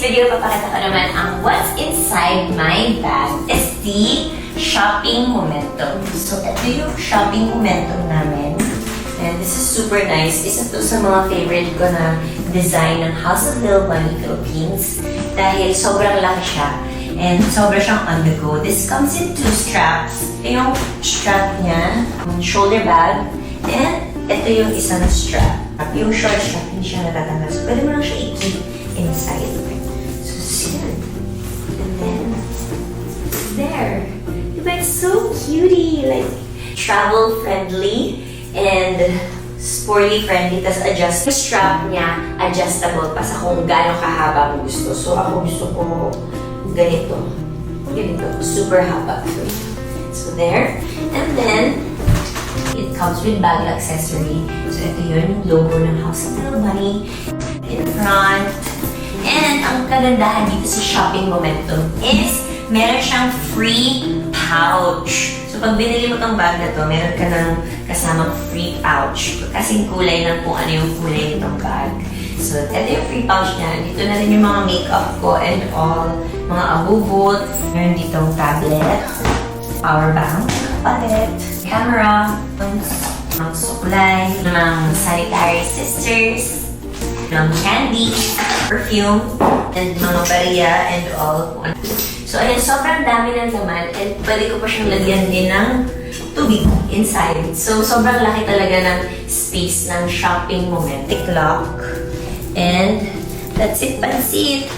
video, papakita ko naman ang what's inside my bag is the shopping momentum. So, ito yung shopping momentum namin. And this is super nice. Isa to sa mga favorite ko na design ng House of Little Bunny Philippines dahil sobrang laki siya and sobra siyang on the go. This comes in 2 straps. Ito yung strap niya, shoulder bag, and ito yung isang strap. Yung short strap, hindi siya natatanggal. So, pwede mo lang siya i-keep inside. So, here. And then, there. Diba, it's so cutie. Like, travel-friendly and sporty friendly. Tapos adjust. Yung strap niya, adjustable pa sa kung gaano kahaba mo gusto. So, ako gusto ko ganito. Ganito. Super haba. So, there. And then, it comes with bag accessory. So, ito yun, yung logo ng House of Little Bunny in front. And ang kagandahan dito sa shopping momentum is meron siyang free pouch. So, pag binili mo tong bag na to, meron ka ng kasamang free pouch. Kasing kulay ng kung ano yung kulay nitong bag. So, ito yung free pouch niya. Dito na rin yung mga makeup ko and all. Mga abubot. Meron ditong tablet, power bank, palet, camera, ng suklay, ng sanitary sisters, ng candy, perfume, and mga bariya and all. So, ayan, sobrang dami ng laman and pwede ko pa siyang lagyan din ng tubig inside. So, sobrang laki talaga ng space ng shopping moment. Lock. And that's it, pansit.